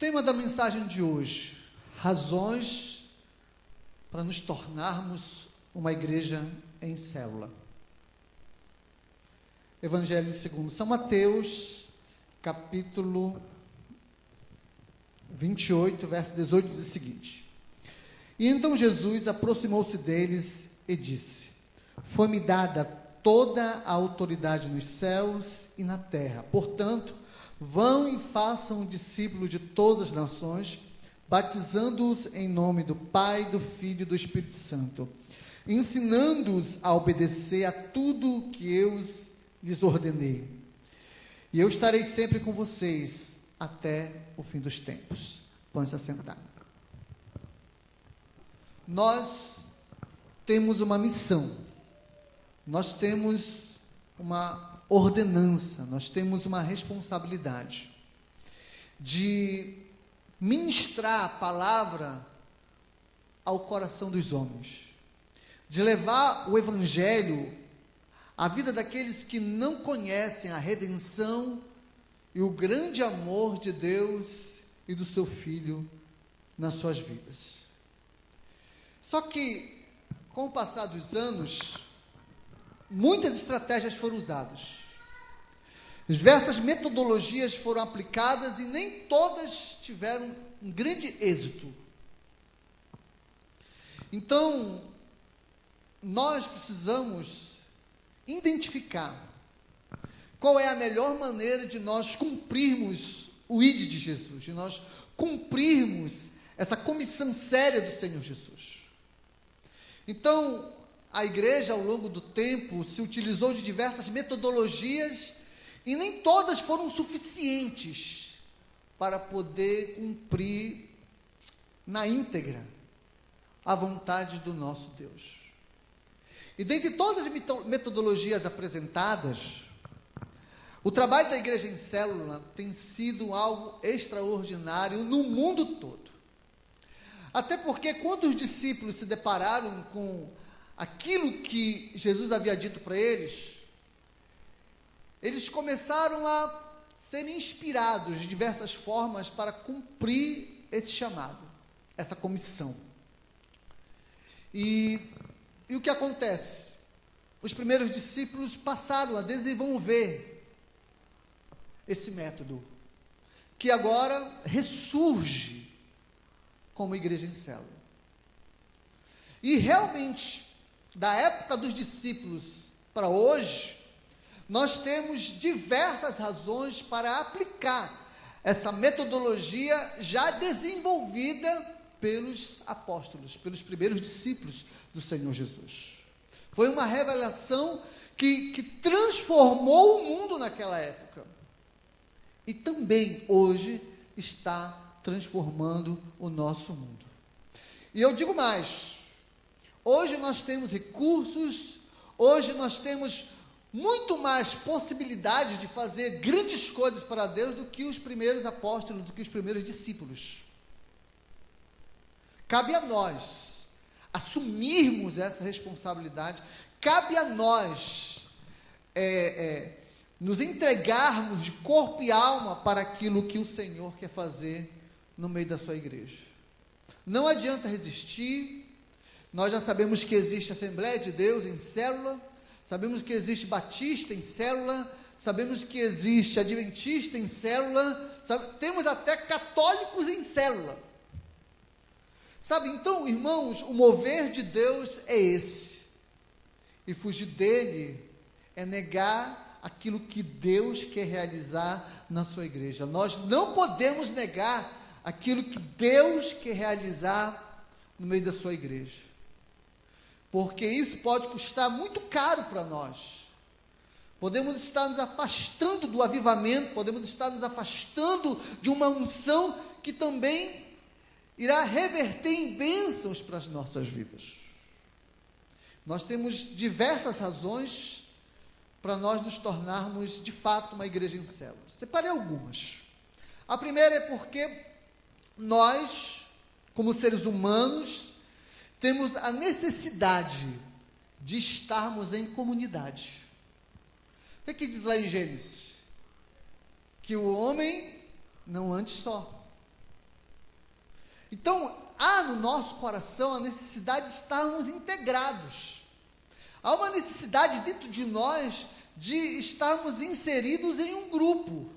Tema da mensagem de hoje: razões para nos tornarmos uma igreja em célula. Evangelho segundo São Mateus, capítulo 28, verso 18, diz o seguinte: E então Jesus aproximou-se deles e disse: Foi-me dada toda a autoridade nos céus e na terra. Portanto, vão e façam discípulos de todas as nações, batizando-os em nome do Pai, do Filho e do Espírito Santo, ensinando-os a obedecer a tudo que eu lhes ordenei. E eu estarei sempre com vocês até o fim dos tempos. Põe-se a sentar. Nós temos uma missão, nós temos uma ordenança, nós temos uma responsabilidade de ministrar a palavra ao coração dos homens, de levar o evangelho à vida daqueles que não conhecem a redenção e o grande amor de Deus e do seu Filho nas suas vidas. Só que, com o passar dos anos, muitas estratégias foram usadas, diversas metodologias foram aplicadas e nem todas tiveram um grande êxito. Então, nós precisamos identificar qual é a melhor maneira de nós cumprirmos o ID de Jesus, de nós cumprirmos essa comissão séria do Senhor Jesus. Então, a igreja, ao longo do tempo, se utilizou de diversas metodologias e nem todas foram suficientes para poder cumprir na íntegra a vontade do nosso Deus. E dentre todas as metodologias apresentadas, o trabalho da igreja em célula tem sido algo extraordinário no mundo todo. Até porque quando os discípulos se depararam com aquilo que Jesus havia dito para eles, eles começaram a ser inspirados de diversas formas para cumprir esse chamado, essa comissão. E o que acontece? Os primeiros discípulos passaram a desenvolver esse método, que agora ressurge como igreja em célula. E realmente, da época dos discípulos para hoje, nós temos diversas razões para aplicar essa metodologia já desenvolvida pelos apóstolos, pelos primeiros discípulos do Senhor Jesus. Foi uma revelação que transformou o mundo naquela época. E também hoje está transformando o nosso mundo. E eu digo mais: hoje nós temos recursos, hoje nós temos muito mais possibilidades de fazer grandes coisas para Deus do que os primeiros apóstolos, do que os primeiros discípulos. Cabe a nós assumirmos essa responsabilidade, cabe a nós nos entregarmos de corpo e alma para aquilo que o Senhor quer fazer no meio da sua igreja. Não adianta resistir. Nós já sabemos que existe Assembleia de Deus em célula, sabemos que existe Batista em célula, sabemos que existe Adventista em célula, temos até católicos em célula. Sabe, então, irmãos, o mover de Deus é esse. E fugir dele é negar aquilo que Deus quer realizar na sua igreja. Nós não podemos negar aquilo que Deus quer realizar no meio da sua igreja, porque isso pode custar muito caro para nós. Podemos estar nos afastando do avivamento, podemos estar nos afastando de uma unção que também irá reverter em bênçãos para as nossas vidas. Nós temos diversas razões para nós nos tornarmos de fato uma igreja em célula. Separei algumas. A primeira é porque nós, como seres humanos, temos a necessidade de estarmos em comunidade. O que diz lá em Gênesis? Que o homem não ande só, Então, há no nosso coração a necessidade de estarmos integrados. Há uma necessidade dentro de nós de estarmos inseridos em um grupo.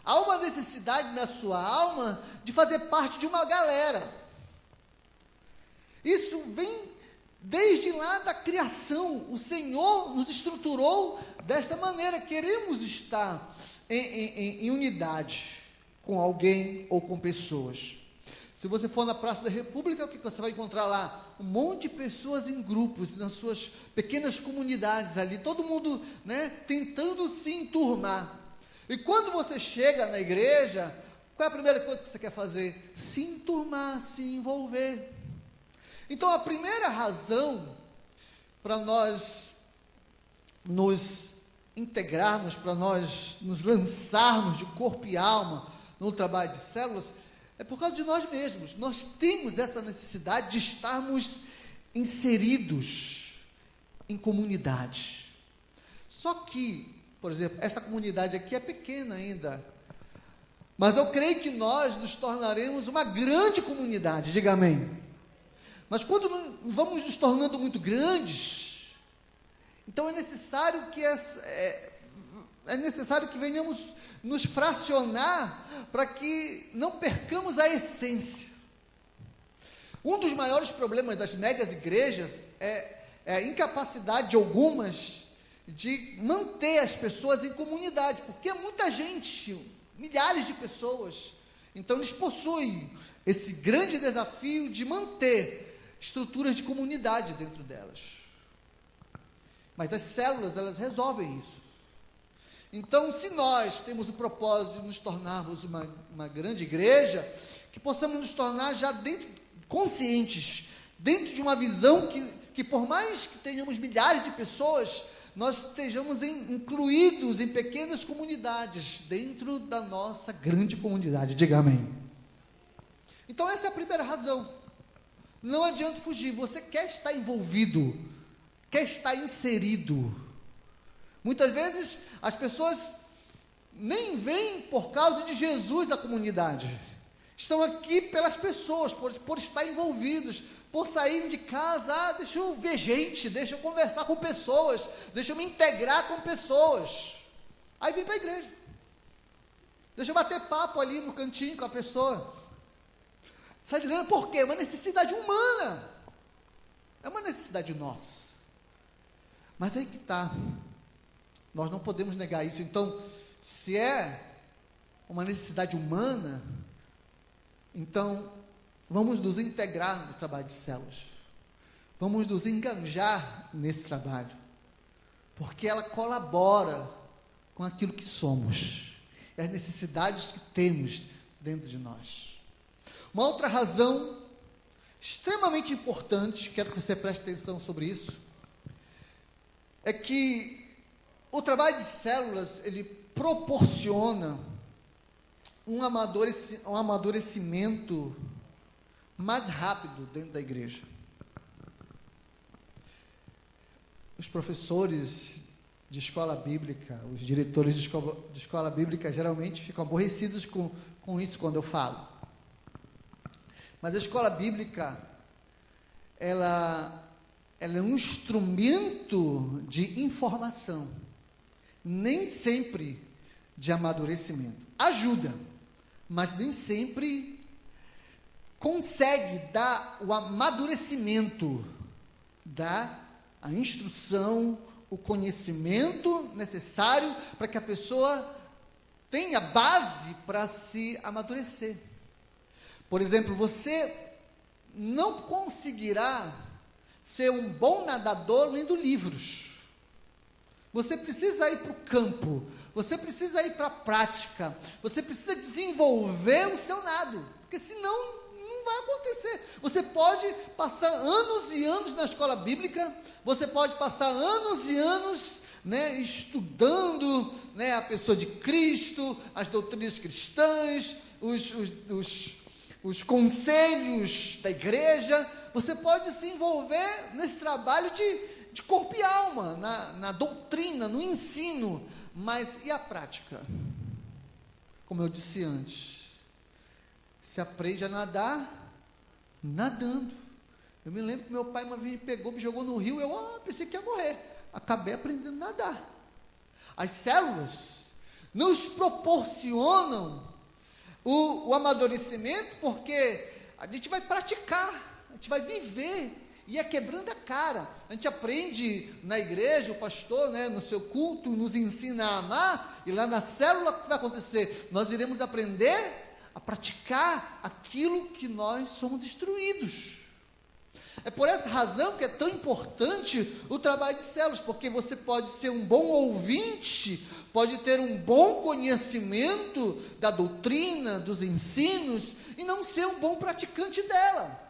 Há uma necessidade na sua alma de fazer parte de uma galera. Isso vem desde lá da criação. O Senhor nos estruturou desta maneira. Queremos estar em unidade com alguém ou com pessoas. Se você for na Praça da República, o que você vai encontrar lá? Um monte de pessoas em grupos, nas suas pequenas comunidades ali, todo mundo, tentando se enturmar. E quando você chega na igreja, qual é a primeira coisa que você quer fazer? Se enturmar, se envolver. Então, a primeira razão para nós nos integrarmos, para nós nos lançarmos de corpo e alma no trabalho de células, é por causa de nós mesmos. Nós temos essa necessidade de estarmos inseridos em comunidade. Só que, por exemplo, essa comunidade aqui é pequena ainda, mas eu creio que nós nos tornaremos uma grande comunidade, diga amém. Mas quando vamos nos tornando muito grandes, então é necessário que venhamos nos fracionar para que não percamos a essência. Um dos maiores problemas das megas igrejas é a incapacidade de algumas de manter as pessoas em comunidade, porque é muita gente, milhares de pessoas, então eles possuem esse grande desafio de manter estruturas de comunidade dentro delas. Mas as células, elas resolvem isso. Então, se nós temos o propósito de nos tornarmos uma grande igreja, que possamos nos tornar já conscientes, dentro de uma visão que por mais que tenhamos milhares de pessoas, nós estejamos incluídos em pequenas comunidades, dentro da nossa grande comunidade. Diga amém. Então, essa é a primeira razão. Não adianta fugir, você quer estar envolvido, quer estar inserido. Muitas vezes as pessoas nem vêm por causa de Jesus à comunidade, estão aqui pelas pessoas, por estar envolvidos, por saírem de casa. Deixa eu ver gente, deixa eu conversar com pessoas, deixa eu me integrar com pessoas. Aí vem para a igreja, deixa eu bater papo ali no cantinho com a pessoa. Sai de lá, por quê? É uma necessidade humana, é uma necessidade nossa. Mas aí que está. Nós não podemos negar isso. Então, se é uma necessidade humana, então vamos nos integrar no trabalho de células. Vamos nos enganjar nesse trabalho, porque ela colabora com aquilo que somos e as necessidades que temos dentro de nós. Uma outra razão extremamente importante, quero que você preste atenção sobre isso, é que o trabalho de células, ele proporciona um amadurecimento mais rápido dentro da igreja. Os professores de escola bíblica, os diretores de escola bíblica, geralmente ficam aborrecidos com isso quando eu falo. Mas a escola bíblica, ela é um instrumento de informação, nem sempre de amadurecimento. Ajuda, mas nem sempre consegue dar o amadurecimento, dar a instrução, o conhecimento necessário para que a pessoa tenha base para se amadurecer. Por exemplo, você não conseguirá ser um bom nadador lendo livros. Você precisa ir para o campo, você precisa ir para a prática, você precisa desenvolver o seu nado, porque senão não vai acontecer. Você pode passar anos e anos na escola bíblica, você pode passar anos e anos estudando a pessoa de Cristo, as doutrinas cristãs, os conselhos da igreja. Você pode se envolver nesse trabalho de corpo e alma, na doutrina, no ensino, mas e a prática? Como eu disse antes, se aprende a nadar, nadando. Eu me lembro que meu pai uma vez me pegou, me jogou no rio, eu pensei que ia morrer. Acabei aprendendo a nadar. As células nos proporcionam o amadurecimento, porque a gente vai praticar, a gente vai viver, e é quebrando a cara. A gente aprende na igreja, o pastor, no seu culto, nos ensina a amar, e lá na célula, o que vai acontecer? Nós iremos aprender a praticar aquilo que nós somos instruídos. É por essa razão que é tão importante o trabalho de células, porque você pode ser um bom ouvinte, pode ter um bom conhecimento da doutrina, dos ensinos, e não ser um bom praticante dela.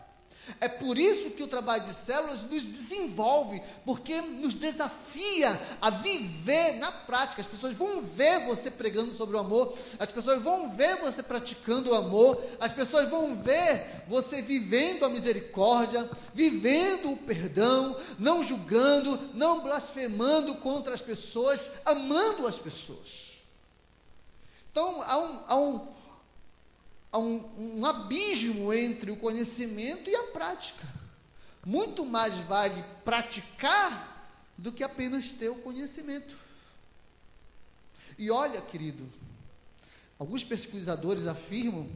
É por isso que o trabalho de células nos desenvolve, porque nos desafia a viver na prática. As pessoas vão ver você pregando sobre o amor, as pessoas vão ver você praticando o amor, as pessoas vão ver você vivendo a misericórdia, vivendo o perdão, não julgando, não blasfemando contra as pessoas, amando as pessoas. Então, há um abismo entre o conhecimento e a prática. Muito mais vale praticar do que apenas ter o conhecimento. E olha, querido, alguns pesquisadores afirmam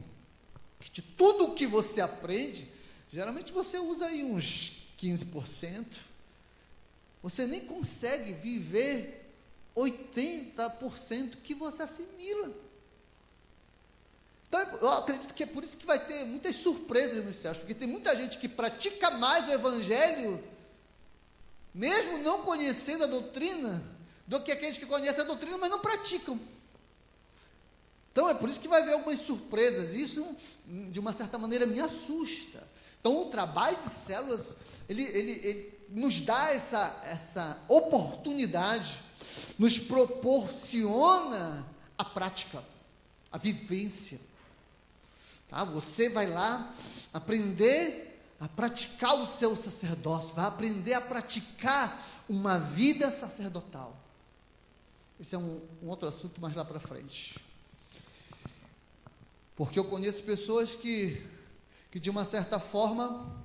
que de tudo o que você aprende, geralmente você usa aí uns 15%, você nem consegue viver 80% que você assimila. Então, eu acredito que é por isso que vai ter muitas surpresas nos céus, porque tem muita gente que pratica mais o Evangelho, mesmo não conhecendo a doutrina, do que aqueles que conhecem a doutrina, mas não praticam. Então, é por isso que vai haver algumas surpresas. Isso, de uma certa maneira, me assusta. Então, o trabalho de células, ele nos dá essa oportunidade, nos proporciona a prática, a vivência. Tá? Você vai lá aprender a praticar o seu sacerdócio, vai aprender a praticar uma vida sacerdotal. Esse é um outro assunto mais lá para frente. Porque eu conheço pessoas que de uma certa forma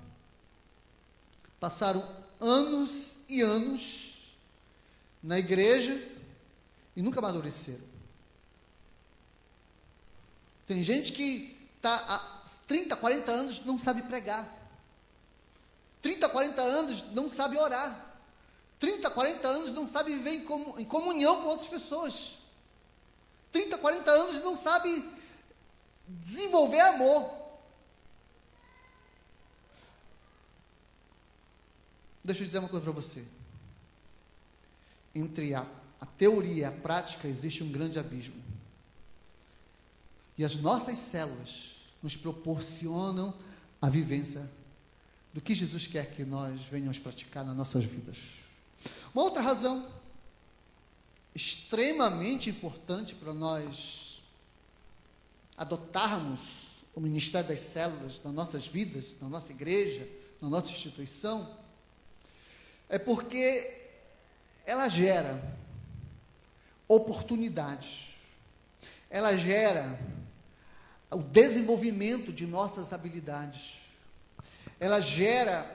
passaram anos e anos na igreja e nunca amadureceram. Tem gente que está há 30, 40 anos, não sabe pregar. 30, 40 anos, não sabe orar. 30, 40 anos, não sabe viver em comunhão com outras pessoas. 30, 40 anos, não sabe desenvolver amor. Deixa eu dizer uma coisa para você. Entre a teoria e a prática, existe um grande abismo. E as nossas células nos proporcionam a vivência do que Jesus quer que nós venhamos praticar nas nossas vidas. Uma outra razão extremamente importante para nós adotarmos o ministério das células nas nossas vidas, na nossa igreja, na nossa instituição, é porque ela gera oportunidades, ela gera o desenvolvimento de nossas habilidades, ela gera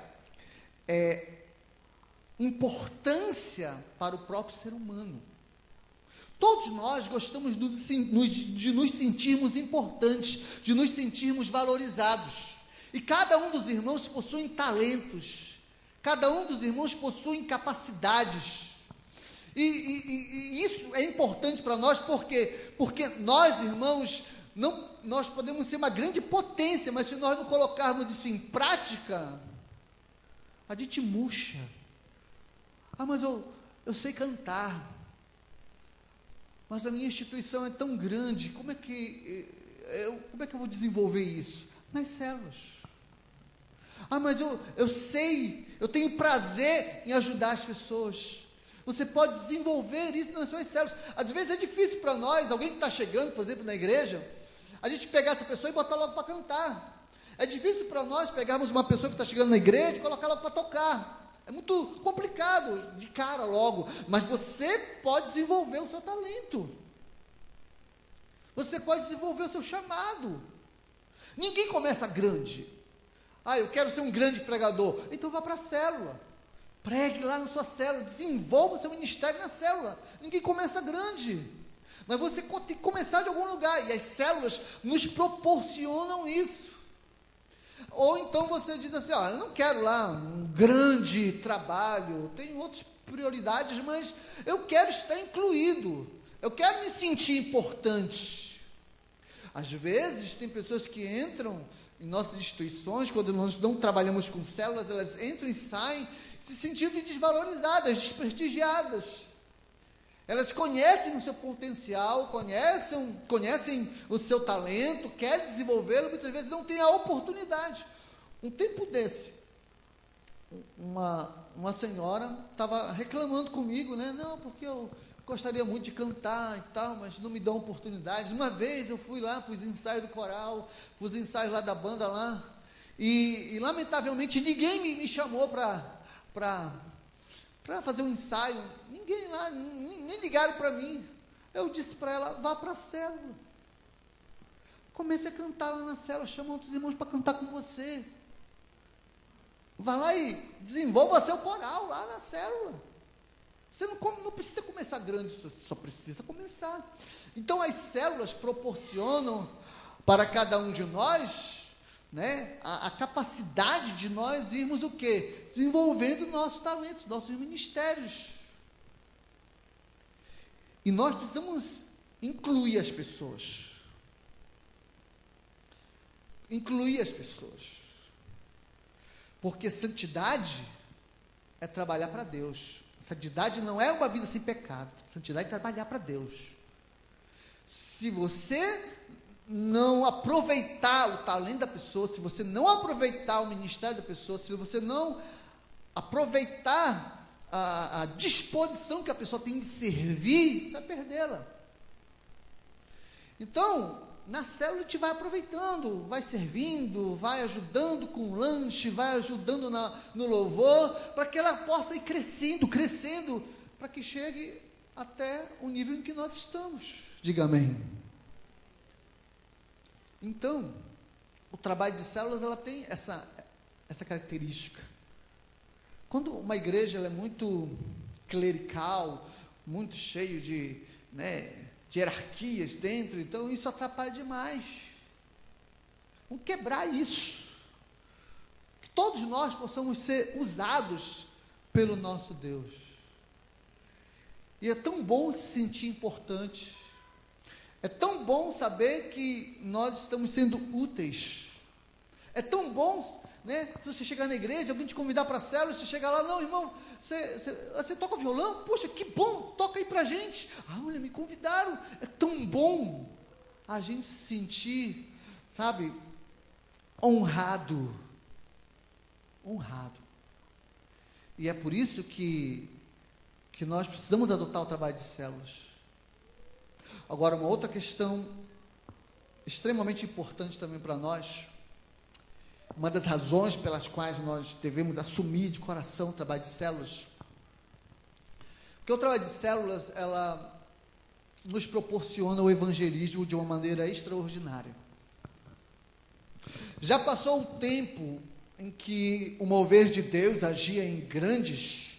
importância para o próprio ser humano. Todos nós gostamos de nos sentirmos importantes, de nos sentirmos valorizados, e cada um dos irmãos possui talentos, cada um dos irmãos possui capacidades, e isso é importante para nós, porque nós, irmãos, nós podemos ser uma grande potência, mas se nós não colocarmos isso em prática, a gente murcha. Mas eu sei cantar, mas a minha instituição é tão grande, como é que eu vou desenvolver isso? Nas células. Mas eu sei, eu tenho prazer em ajudar as pessoas. Você pode desenvolver isso nas suas células. Às vezes é difícil para nós, alguém que está chegando, por exemplo, na igreja, a gente pegar essa pessoa e botar logo para cantar. É difícil para nós pegarmos uma pessoa que está chegando na igreja e colocar logo para tocar. É muito complicado de cara logo, mas você pode desenvolver o seu talento. Você pode desenvolver o seu chamado. Ninguém começa grande. Eu quero ser um grande pregador. Então vá para a célula. Pregue lá na sua célula. Desenvolva o seu ministério na célula. Ninguém começa grande. Mas você tem que começar de algum lugar. E as células nos proporcionam isso. Ou então você diz assim, eu não quero lá um grande trabalho, tenho outras prioridades, mas eu quero estar incluído. Eu quero me sentir importante. Às vezes, tem pessoas que entram em nossas instituições, quando nós não trabalhamos com células, elas entram e saem se sentindo desvalorizadas, desprestigiadas. Elas conhecem o seu potencial, conhecem o seu talento, querem desenvolvê-lo, muitas vezes não têm a oportunidade. Um tempo desse, uma senhora estava reclamando comigo, né? Não, porque eu gostaria muito de cantar e tal, mas não me dão oportunidades. Uma vez eu fui lá para os ensaios do coral, para os ensaios lá da banda lá, e lamentavelmente ninguém me chamou para fazer um ensaio. Ninguém lá, nem ligaram para mim. Eu disse para ela, vá para a célula. Comece a cantar lá na célula, chama outros irmãos para cantar com você. Vá lá e desenvolva seu coral lá na célula. Você não precisa começar grande, você só precisa começar. Então as células proporcionam para cada um de nós, né, a capacidade de nós irmos o quê? Desenvolvendo nossos talentos, nossos ministérios. E nós precisamos incluir as pessoas. Incluir as pessoas. Porque santidade é trabalhar para Deus. Santidade não é uma vida sem pecado. Santidade é trabalhar para Deus. Se você não aproveitar o talento da pessoa, se você não aproveitar o ministério da pessoa, se você não aproveitar a disposição que a pessoa tem de servir, você vai perdê-la. Então, na célula a gente vai aproveitando, vai servindo, vai ajudando com o lanche, vai ajudando no louvor, para que ela possa ir crescendo, para que chegue até o nível em que nós estamos. Diga amém. Então, o trabalho de células, ela tem essa característica. Quando uma igreja ela é muito clerical, muito cheio de hierarquias dentro, então isso atrapalha demais. Vamos quebrar isso. Que todos nós possamos ser usados pelo nosso Deus. E é tão bom se sentir importante. É tão bom saber que nós estamos sendo úteis. É tão bom, né? Se você chegar na igreja, alguém te convidar para a célula, você chegar lá, não, irmão, você toca violão? Poxa, que bom, toca aí para a gente. Olha, me convidaram. É tão bom a gente se sentir, sabe, honrado. E é por isso que nós precisamos adotar o trabalho de células. Agora, uma outra questão extremamente importante também para nós, uma das razões pelas quais nós devemos assumir de coração o trabalho de células, porque o trabalho de células, ela nos proporciona o evangelismo de uma maneira extraordinária. Já passou o tempo em que o mover de Deus agia em grandes,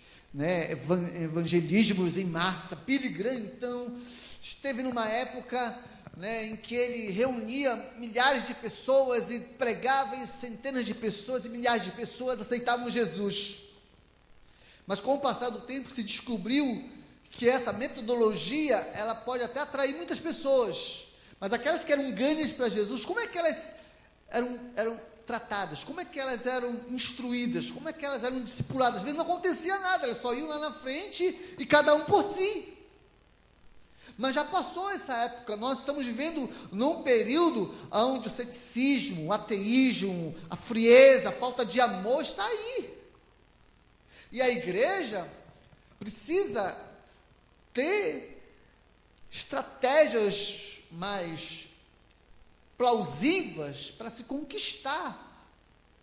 evangelismos em massa. Billy Graham, então, esteve numa época, em que ele reunia milhares de pessoas e pregava, e centenas de pessoas e milhares de pessoas aceitavam Jesus. Mas com o passar do tempo se descobriu que essa metodologia, ela pode até atrair muitas pessoas, mas aquelas que eram ganhas para Jesus, como é que elas eram tratadas? Como é que elas eram instruídas? Como é que elas eram discipuladas? Às vezes não acontecia nada, elas só iam lá na frente e cada um por si. Mas já passou essa época, nós estamos vivendo num período onde o ceticismo, o ateísmo, a frieza, a falta de amor está aí. E a igreja precisa ter estratégias mais plausíveis para se conquistar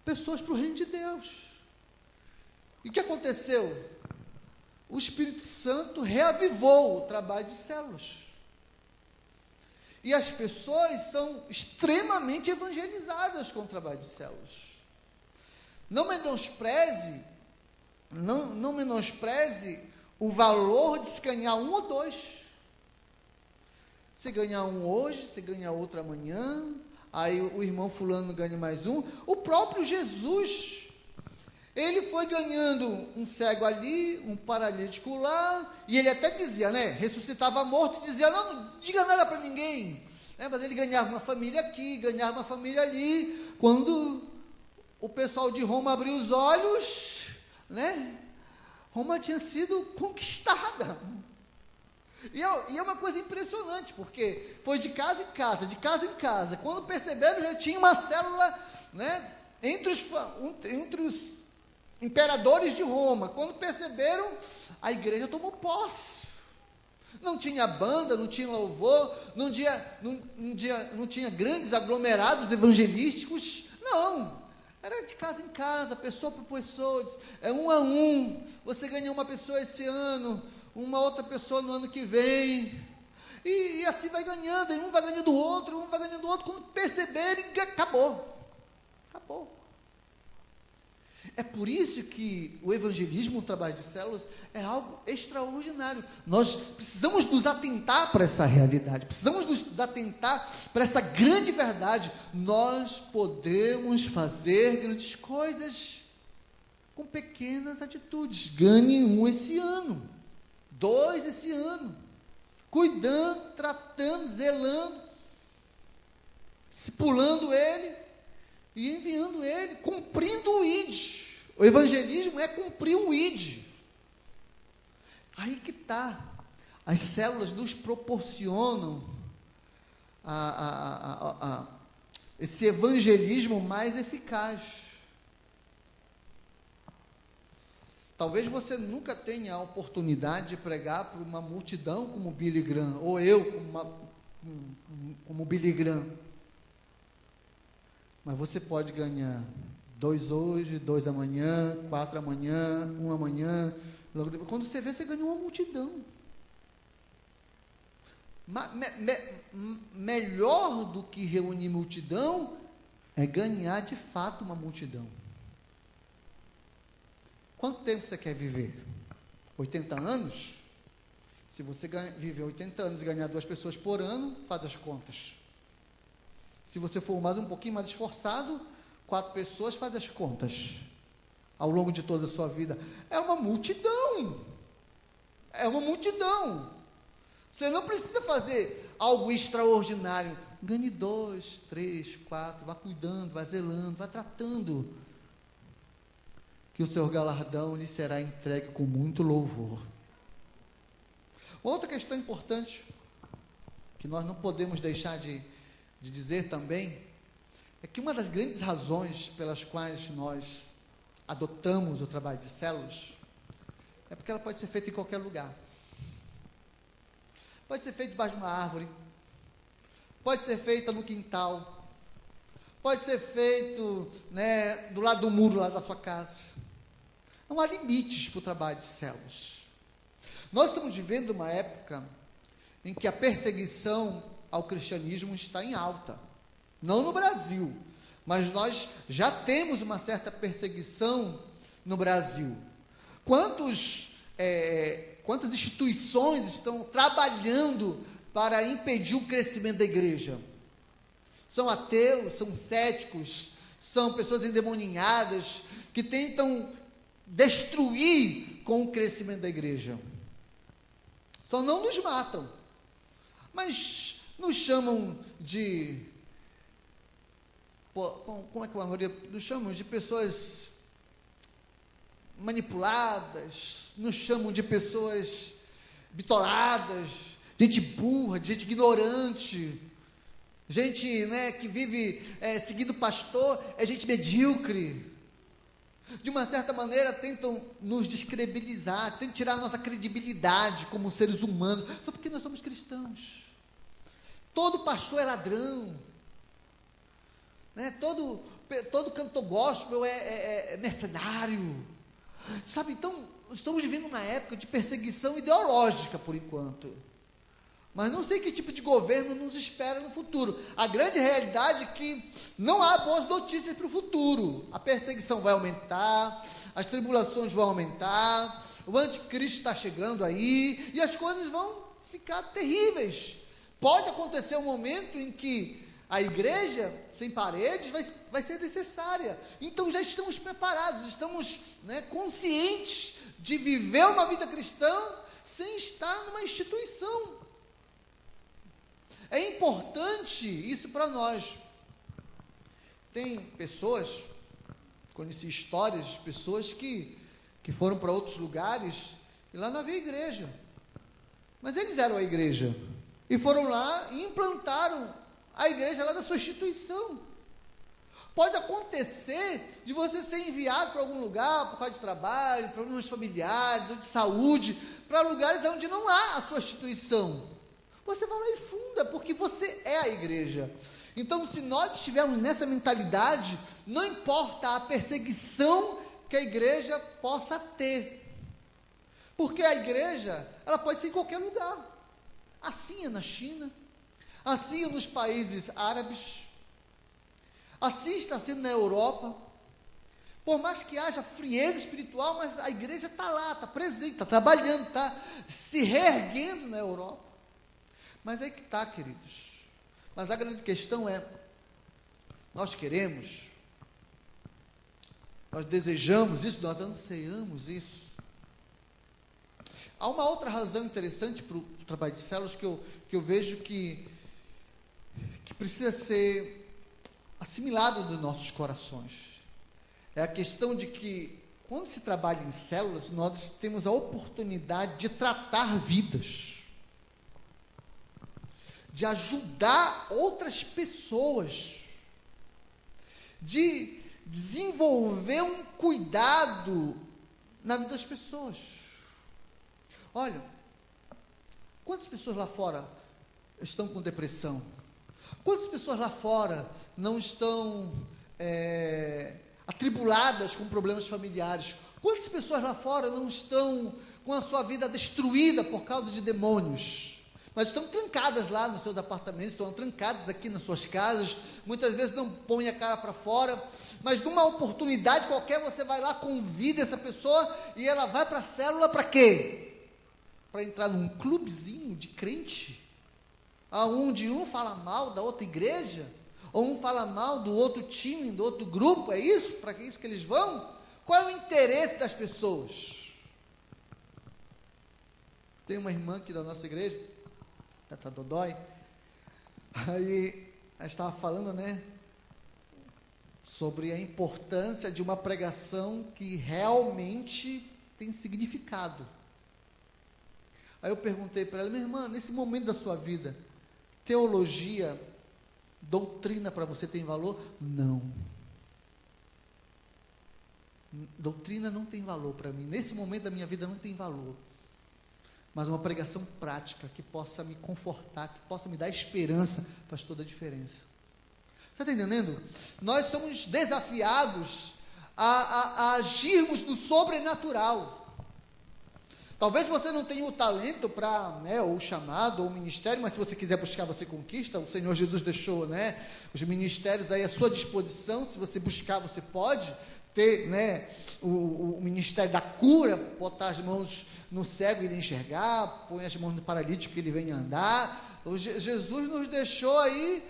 pessoas para o reino de Deus. E o que aconteceu? O Espírito Santo reavivou o trabalho de células. E as pessoas são extremamente evangelizadas com o trabalho de células. Não menospreze, não menospreze o valor de se ganhar um ou dois. Se ganhar um hoje, se ganhar outro amanhã, aí o irmão fulano ganha mais um. O próprio Jesus, ele foi ganhando um cego ali, um paralítico lá, e ele até dizia, né, ressuscitava morto, e dizia, não diga nada para ninguém, mas ele ganhava uma família aqui, ganhava uma família ali. Quando o pessoal de Roma abriu os olhos, Roma tinha sido conquistada. E é uma coisa impressionante, porque foi de casa em casa, de casa em casa. Quando perceberam, já tinha uma célula, entre os imperadores de Roma. Quando perceberam, a igreja tomou posse. Não tinha banda, não tinha louvor, não tinha grandes aglomerados evangelísticos, não. Era de casa em casa, pessoa por pessoa, um a um. Você ganha uma pessoa esse ano, uma outra pessoa no ano que vem, e assim vai ganhando, e um vai ganhando o outro, quando perceberem, acabou. É por isso que o evangelismo, o trabalho de células, é algo extraordinário. Nós precisamos nos atentar para essa realidade, precisamos nos atentar para essa grande verdade. Nós podemos fazer grandes coisas com pequenas atitudes. Ganhe um esse ano, 2 esse ano, cuidando, tratando, zelando, discipulando ele e enviando ele, cumprindo o ID. O evangelismo é cumprir o ID. Aí que está. As células nos proporcionam esse evangelismo mais eficaz. Talvez você nunca tenha a oportunidade de pregar para uma multidão como Billy Graham, ou eu como Billy Graham. Mas você pode ganhar 2 hoje, 2 amanhã, 4 amanhã, 1 amanhã, logo depois. Quando você vê, você ganhou uma multidão. Melhor do que reunir multidão é ganhar de fato uma multidão. Quanto tempo você quer viver? 80 anos? Se você viver 80 anos e ganhar 2 pessoas por ano, faz as contas. Se você for um pouquinho mais esforçado, 4 pessoas, faz as contas. Ao longo de toda a sua vida. É uma multidão. Você não precisa fazer algo extraordinário. Ganhe 2, 3, 4, vá cuidando, vá zelando, vá tratando. Que o seu galardão lhe será entregue com muito louvor. Outra questão importante, que nós não podemos deixar de dizer também, é que uma das grandes razões pelas quais nós adotamos o trabalho de células é porque ela pode ser feita em qualquer lugar. Pode ser feita debaixo de uma árvore, pode ser feita no quintal, pode ser feito do lado do muro lá da sua casa. Não há limites para o trabalho de células. Nós estamos vivendo uma época em que a perseguição ao cristianismo está em alta. Não no Brasil, mas nós já temos uma certa perseguição no Brasil. Quantas instituições estão trabalhando para impedir o crescimento da igreja? São ateus, são céticos, são pessoas endemoninhadas que tentam destruir com o crescimento da igreja. Só não nos matam, mas nos chamam de... Como é que a maioria nos chamam? De pessoas manipuladas, nos chamam de pessoas bitoladas, gente burra, gente ignorante, gente que vive seguindo pastor, é gente medíocre. De uma certa maneira tentam nos descredibilizar, tentam tirar a nossa credibilidade como seres humanos, só porque nós somos cristãos. Todo pastor é ladrão, todo cantor gospel é mercenário, sabe? Então, estamos vivendo uma época de perseguição ideológica, por enquanto. mas não sei que tipo de governo nos espera no futuro. A grande realidade é que não há boas notícias para o futuro. A perseguição vai aumentar, as tribulações vão aumentar, o anticristo está chegando aí, e as coisas vão ficar terríveis. Pode acontecer um momento em que a igreja sem paredes vai ser necessária. Então já estamos preparados, estamos, conscientes de viver uma vida cristã sem estar numa instituição. É importante isso para nós. Tem pessoas, conheci histórias de pessoas que foram para outros lugares e lá não havia igreja. Mas eles eram a igreja e foram lá e implantaram a igreja lá da sua instituição. Pode acontecer de você ser enviado para algum lugar por causa de trabalho, problemas familiares ou de saúde, para lugares onde não há a sua instituição. Você vai lá e funda, porque você é a igreja. Então, se nós estivermos nessa mentalidade, não importa a perseguição que a igreja possa ter. Porque a igreja, ela pode ser em qualquer lugar. Assim é na China, assim é nos países árabes, assim está sendo na Europa. Por mais que haja frieza espiritual, mas a igreja está lá, está presente, está trabalhando, está se reerguendo na Europa. Mas aí que está, queridos. Mas a grande questão é, nós queremos, nós desejamos isso, nós anseiamos isso. Há uma outra razão interessante para o trabalho de células que eu vejo que precisa ser assimilado nos nossos corações. É a questão de que, quando se trabalha em células, nós temos a oportunidade de tratar vidas, de ajudar outras pessoas, de desenvolver um cuidado na vida das pessoas. Olha, quantas pessoas lá fora estão com depressão? Quantas pessoas lá fora não estão atribuladas com problemas familiares? Quantas pessoas lá fora não estão com a sua vida destruída por causa de demônios? Mas estão trancadas lá nos seus apartamentos, estão trancadas aqui nas suas casas, muitas vezes não põem a cara para fora, mas numa oportunidade qualquer você vai lá, convida essa pessoa e ela vai para a célula para quê? Para entrar num clubezinho de crente, aonde um fala mal da outra igreja, ou um fala mal do outro time, do outro grupo, é isso? Para que isso que eles vão? Qual é o interesse das pessoas? Tem uma irmã aqui da nossa igreja, a Dodói, aí ela estava falando, sobre a importância de uma pregação que realmente tem significado. Aí eu perguntei para ela, minha irmã, nesse momento da sua vida, teologia, doutrina para você tem valor? Não. Doutrina não tem valor para mim, nesse momento da minha vida não tem valor. Mas uma pregação prática, que possa me confortar, que possa me dar esperança, faz toda a diferença. Você está entendendo? Nós somos desafiados a agirmos no sobrenatural. Talvez você não tenha o talento para, ou o chamado, ou o ministério, mas se você quiser buscar, você conquista. O Senhor Jesus deixou, os ministérios aí à sua disposição. Se você buscar, você pode ter, o ministério da cura, botar as mãos no cego e ele enxergar, põe as mãos no paralítico e ele vem andar. Jesus nos deixou aí,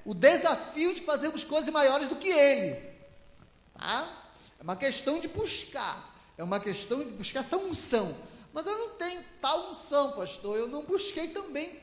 o desafio de fazermos coisas maiores do que ele, tá? É uma questão de buscar, é uma questão de buscar essa unção. Mas eu não tenho tal unção, pastor, eu não busquei também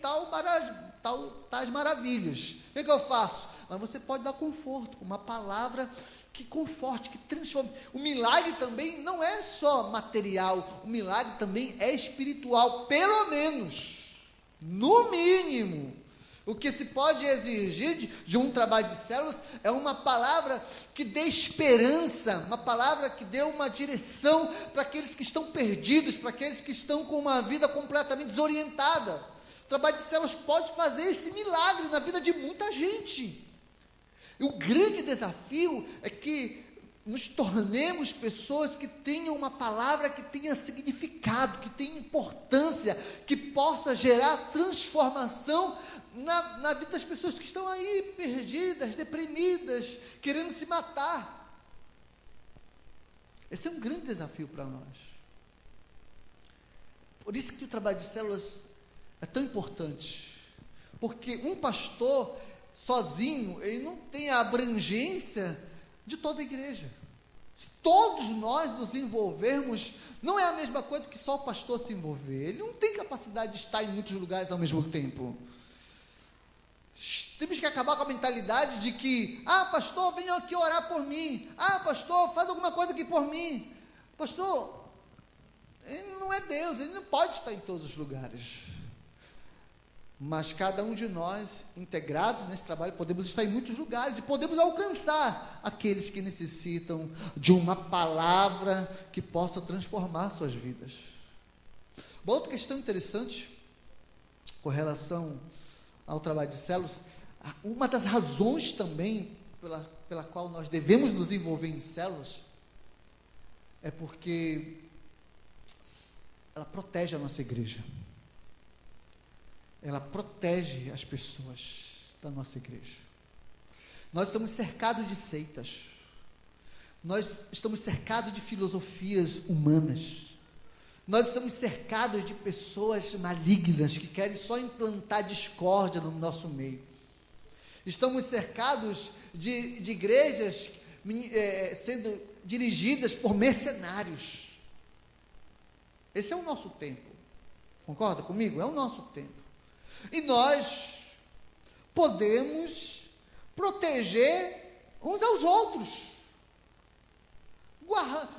tais maravilhas. O que eu faço? Mas você pode dar conforto, com uma palavra que conforte, que transforme. O milagre também não é só material, o milagre também é espiritual, pelo menos, no mínimo. O que se pode exigir de um trabalho de células é uma palavra que dê esperança, uma palavra que dê uma direção para aqueles que estão perdidos, para aqueles que estão com uma vida completamente desorientada. O trabalho de células pode fazer esse milagre na vida de muita gente. E o grande desafio é que nos tornemos pessoas que tenham uma palavra que tenha significado, que tenha importância, que possa gerar transformação na vida das pessoas que estão aí perdidas, deprimidas, querendo se matar. Esse é um grande desafio para nós. Por isso que o trabalho de células é tão importante, porque um pastor sozinho, ele não tem a abrangência de toda a igreja. Se todos nós nos envolvermos, não é a mesma coisa que só o pastor se envolver. Ele não tem capacidade de estar em muitos lugares ao mesmo tempo. Temos que acabar com a mentalidade de que, pastor, venha aqui orar por mim. Pastor, faz alguma coisa aqui por mim. Pastor, ele não é Deus, ele não pode estar em todos os lugares. Mas cada um de nós, integrados nesse trabalho, podemos estar em muitos lugares e podemos alcançar aqueles que necessitam de uma palavra que possa transformar suas vidas. Uma outra questão interessante com relação ao trabalho de células, uma das razões também pela qual nós devemos nos envolver em células é porque ela protege a nossa igreja. Ela protege as pessoas da nossa igreja. Nós estamos cercados de seitas. Nós estamos cercados de filosofias humanas. Nós estamos cercados de pessoas malignas que querem só implantar discórdia no nosso meio. Estamos cercados de igrejas sendo dirigidas por mercenários. Esse é o nosso tempo. Concorda comigo? É o nosso tempo. E nós podemos proteger uns aos outros,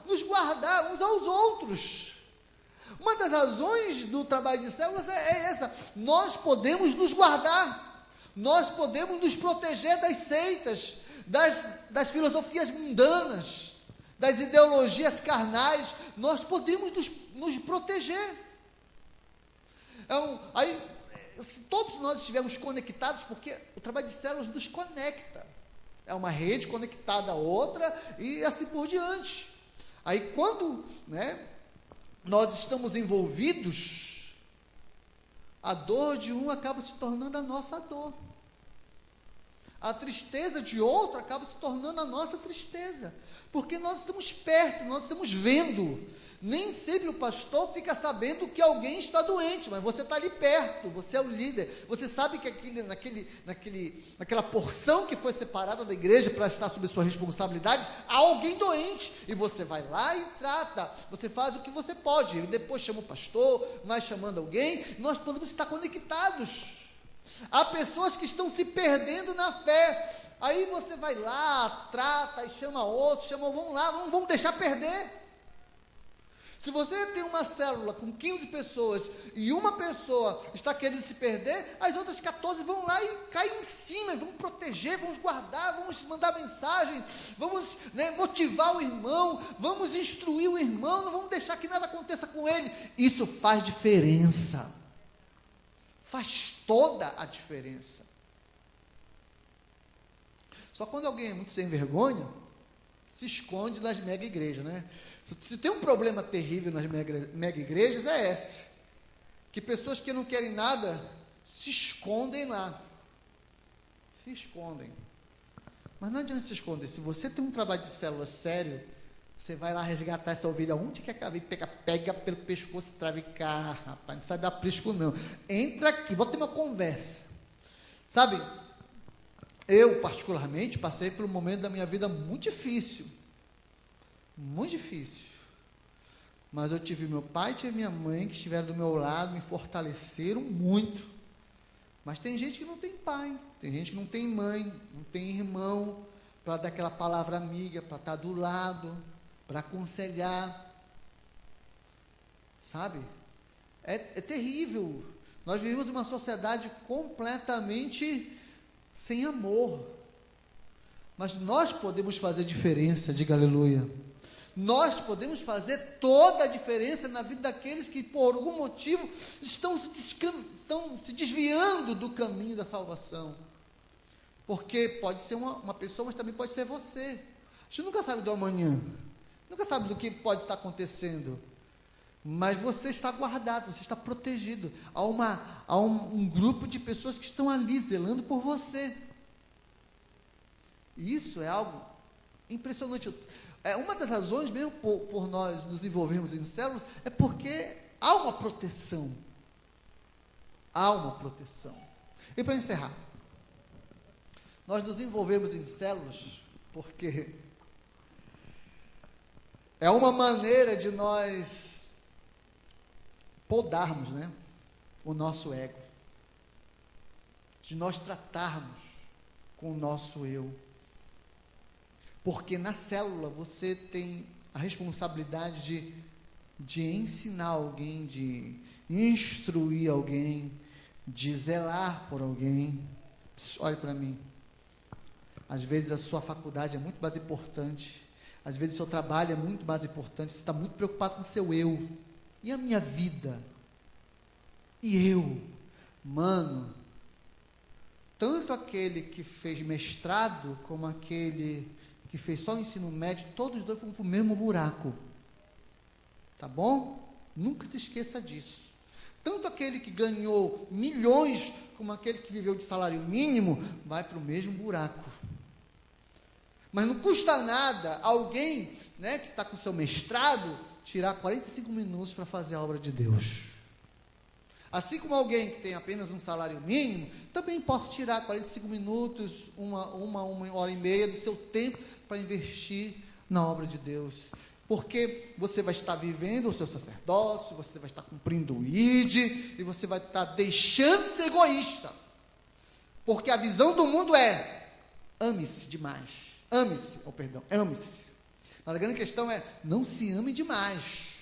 nos guardar uns aos outros. Uma das razões do trabalho de células é essa: nós podemos nos guardar, nós podemos nos proteger das seitas, das filosofias mundanas, das ideologias carnais, nós podemos nos proteger. Se todos nós estivermos conectados, porque o trabalho de células nos conecta, é uma rede conectada a outra e assim por diante. Aí quando nós estamos envolvidos, a dor de um acaba se tornando a nossa dor, a tristeza de outro acaba se tornando a nossa tristeza, porque nós estamos perto, nós estamos vendo. Nem sempre o pastor fica sabendo que alguém está doente, mas você está ali perto, você é o líder, você sabe que naquela porção que foi separada da igreja para estar sob sua responsabilidade, há alguém doente, e você vai lá e trata, você faz o que você pode, e depois chama o pastor, vai chamando alguém, nós podemos estar conectados. Há pessoas que estão se perdendo na fé, aí você vai lá, trata, e chama outros, vamos lá, vamos deixar perder. Se você tem uma célula com 15 pessoas e uma pessoa está querendo se perder, as outras 14 vão lá e caem em cima, vão proteger, vamos guardar, vamos mandar mensagem, vamos motivar o irmão, vamos instruir o irmão, não vamos deixar que nada aconteça com ele. Isso faz diferença, faz toda a diferença. Só quando alguém é muito sem vergonha, se esconde nas mega igrejas, Se tem um problema terrível nas mega igrejas, é esse, que pessoas que não querem nada, se escondem lá, mas não adianta se esconder. Se você tem um trabalho de célula sério, você vai lá resgatar essa ovelha, onde que ela vem, pega pelo pescoço e trava, rapaz, não sai da aprisco não, entra aqui, vou ter uma conversa, sabe? Eu particularmente passei por um momento da minha vida muito difícil, mas eu tive meu pai e tive minha mãe que estiveram do meu lado, me fortaleceram muito. Mas tem gente que não tem pai, tem gente que não tem mãe, não tem irmão para dar aquela palavra amiga, para estar do lado, para aconselhar, sabe? É terrível. Nós vivemos uma sociedade completamente sem amor, mas nós podemos fazer diferença, diga aleluia. Nós podemos fazer toda a diferença na vida daqueles que por algum motivo estão se desviando do caminho da salvação, porque pode ser uma pessoa, mas também pode ser você. gente nunca sabe do amanhã, nunca sabe do que pode estar acontecendo, mas você está guardado, você está protegido. Há um grupo de pessoas que estão ali zelando por você. E isso é algo impressionante. Uma das razões mesmo por nós nos envolvermos em células é porque há uma proteção. Há uma proteção. E para encerrar, nós nos envolvemos em células porque é uma maneira de nós podarmos, né, o nosso ego, de nós tratarmos com o nosso eu. Porque na célula você tem a responsabilidade de ensinar alguém, de instruir alguém, de zelar por alguém. Olhe para mim. Às vezes a sua faculdade é muito mais importante. Às vezes o seu trabalho é muito mais importante. Você está muito preocupado com o seu eu. E a minha vida? E eu? Mano, tanto aquele que fez mestrado, como aquele que fez só o ensino médio, todos os dois foram para o mesmo buraco. Tá bom? Nunca se esqueça disso. Tanto aquele que ganhou milhões, como aquele que viveu de salário mínimo, vai para o mesmo buraco. Mas não custa nada alguém, né, que está com seu mestrado, tirar 45 minutos para fazer a obra de Deus. Assim como alguém que tem apenas um salário mínimo, também posso tirar 45 minutos, uma hora e meia do seu tempo para investir na obra de Deus. Porque você vai estar vivendo o seu sacerdócio, você vai estar cumprindo o ID, e você vai estar deixando de ser egoísta. Porque a visão do mundo é, ame-se demais. Ame-se. Mas a grande questão é, não se ame demais.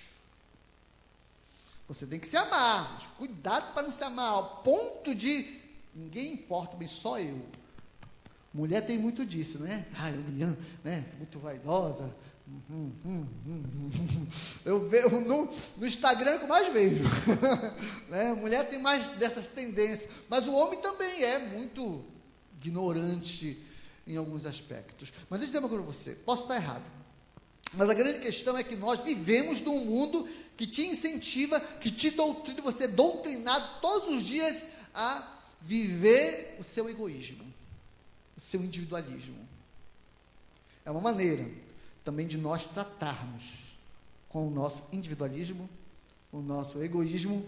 Você tem que se amar, mas cuidado para não se amar, ao ponto de, ninguém importa, mas só eu. Mulher tem muito disso, né? Ai, eu me amo, né? Muito vaidosa. Eu vejo no Instagram que eu mais vejo. Né? Mulher tem mais dessas tendências, mas o homem também é muito ignorante em alguns aspectos. Mas deixa eu dizer uma coisa para você, posso estar errado, mas a grande questão é que nós vivemos num mundo que te incentiva, que te doutrina, você é doutrinado todos os dias a viver o seu egoísmo, o seu individualismo. É uma maneira também de nós tratarmos com o nosso individualismo, o nosso egoísmo,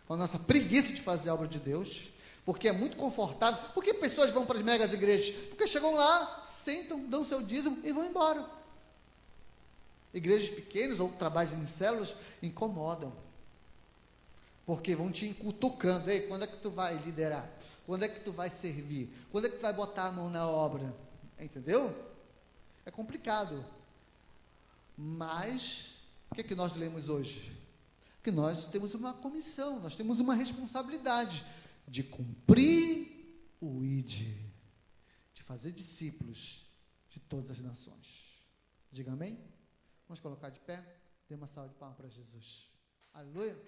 com a nossa preguiça de fazer a obra de Deus, porque é muito confortável. Por que pessoas vão para as megas igrejas? Porque chegam lá, sentam, dão seu dízimo e vão embora. Igrejas pequenas ou trabalhos em células incomodam, porque vão te cutucando. Ei, quando é que tu vai liderar? Quando é que tu vai servir? Quando é que tu vai botar a mão na obra? Entendeu? É complicado. Mas, o que é que nós lemos hoje? Que nós temos uma comissão, nós temos uma responsabilidade de cumprir o ID, de fazer discípulos de todas as nações. Diga amém? Vamos colocar de pé, dê uma salva de palmas para Jesus. Aleluia.